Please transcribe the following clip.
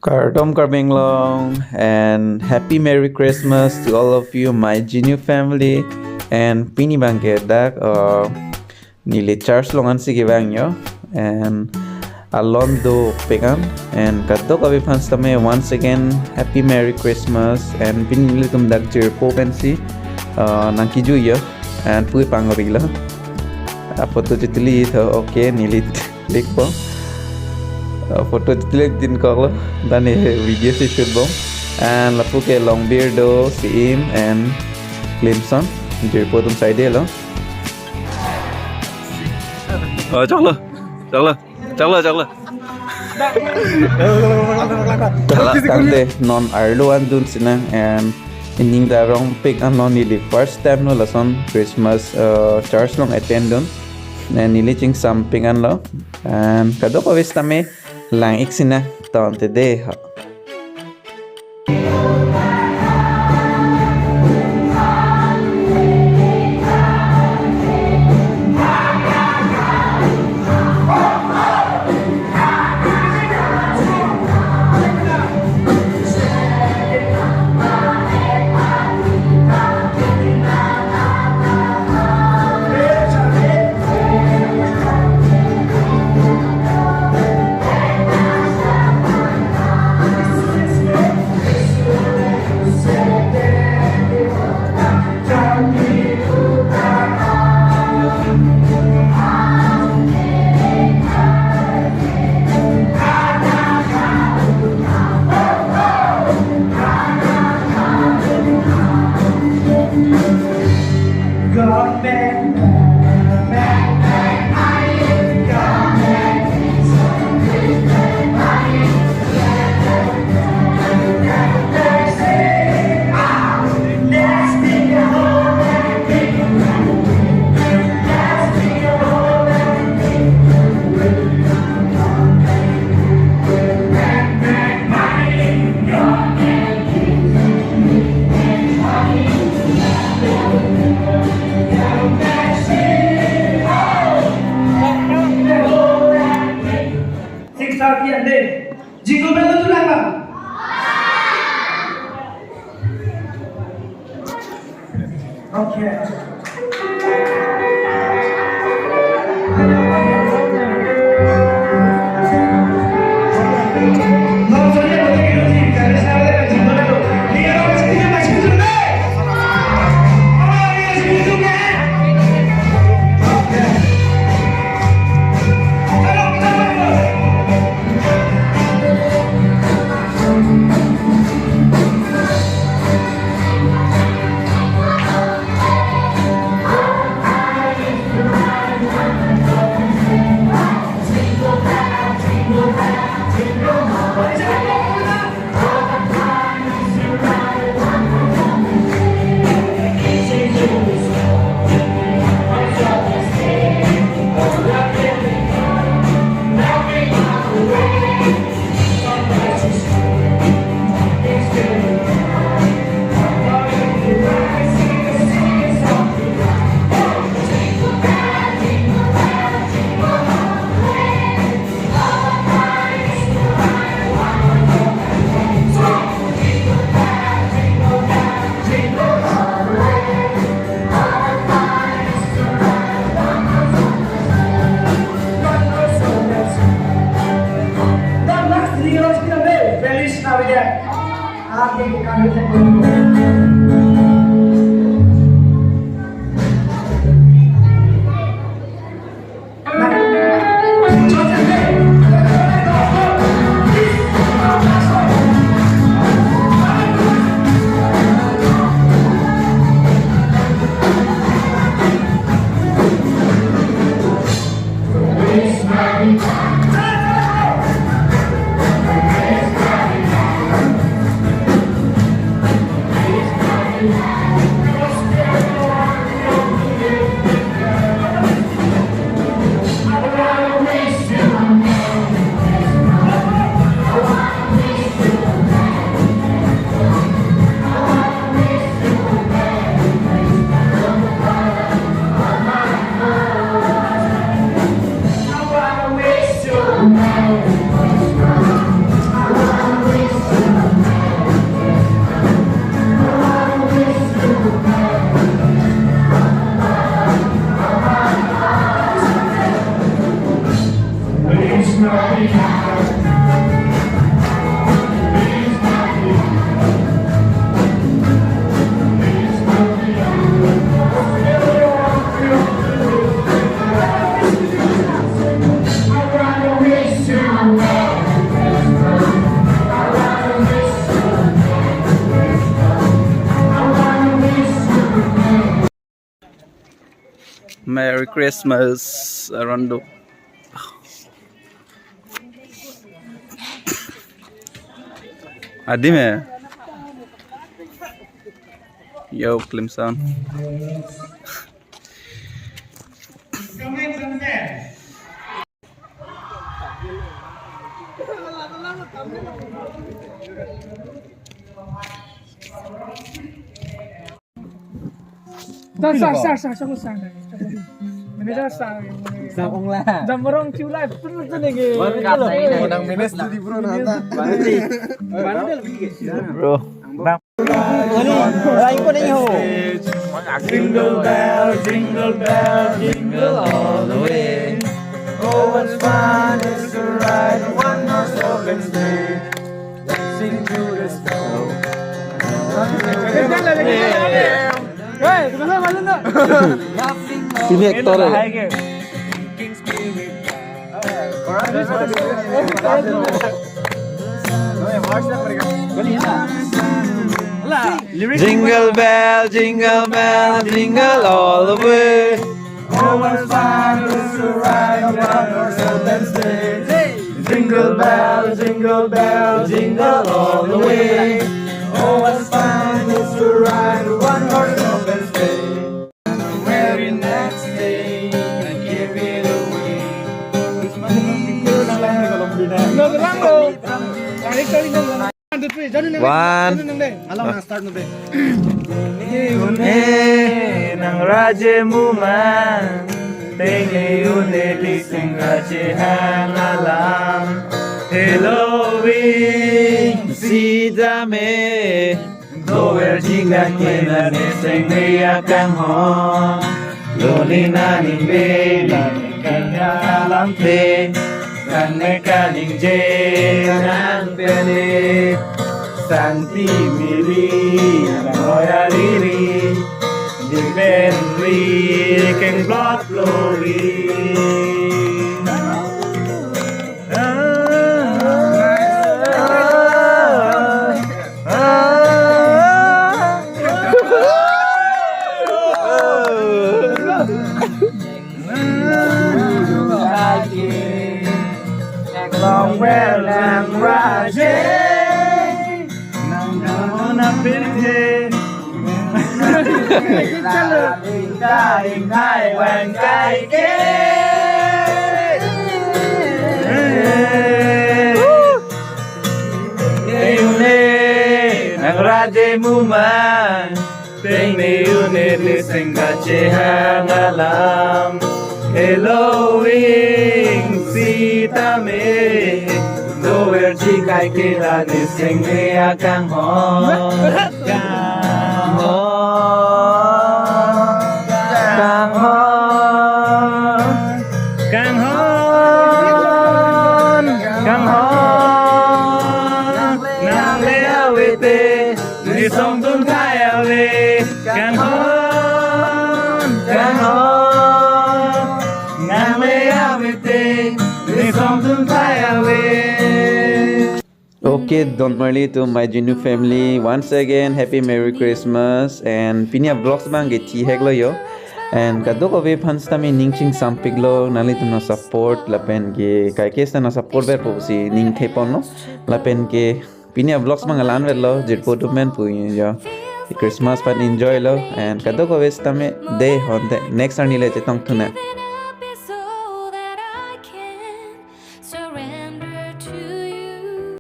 Kardom Karbinglong and happy Merry Christmas to all of you, my Genu family and Pini Bangkedak nili Charles Longan si yo and Alondo Pegan and Kadok Avifans Tame once again happy Merry Christmas and Pinili Tumdak Chir Popensi Nankiju yo and Pui Pangorila Apoto Titili okay nilit Likpo photo तितले दिन कगलो दाने video से shoot bow and लपु के long Beardo seam and क्लिमसन जेपो तुम side लो चलो चलो चलो चलो tangde non Arlo and dun sina and ining da rong pick and non nili first time no lason Christmas church long attend dun and nili ching something and lo and kado ko vista me lang iksina tante de Jingle bell itu apa? Okay. Merry Christmas, Rondo. Adi me. Yo, film sound. Start. Manager start. Sakong lah. Jamborong Q live terus lagi. Unang minutes di bro nata. Bro. Bang. Lain ko na iyo. Jingle bell, jingle all the way. Oh, what's fun is to ride one horse open sleigh. Sing to the snow. Hey, kemana malu nak? Sini aktor ya. Jingle bell, jingle all the way. Oh, what's fun is to ride one horse open sleigh. Jingle bell, jingle all the way. Oh, what's fun is to ride one horse open sleigh. The very next day, I give it away. One. Alam na start na be. Nang raje mo man, tingin lising raje alam. Halloween, si dame, doer jika kena neseng akan hon. Lolina ning baby, kanya alam te, kan mekaning jenang pene. Santi mili, noya liri, di benri, keng blood glory. Long well and raje, nang pilje, kai wan kai ke, nang raje muman, ting ne lising gache hangalam. Halloween, sita me, doer jika kila niseng akan hon, kang hon, nang leawete, nisong tun kaya we, kang hon. Okay, don't worry to my Genu family. Once again, happy Merry Christmas and pinya vlogs bang ge thi heklo yo. And kado ko be fans tami ningching sampiglo nali tumna support lapen ge kai kesta na support ver po si ning thepon no lapen ge pinya vlogs bang alan verlo jirpo to men pu yo. Christmas pan enjoy lo and kado ko be tami day on the next anile chetong thuna.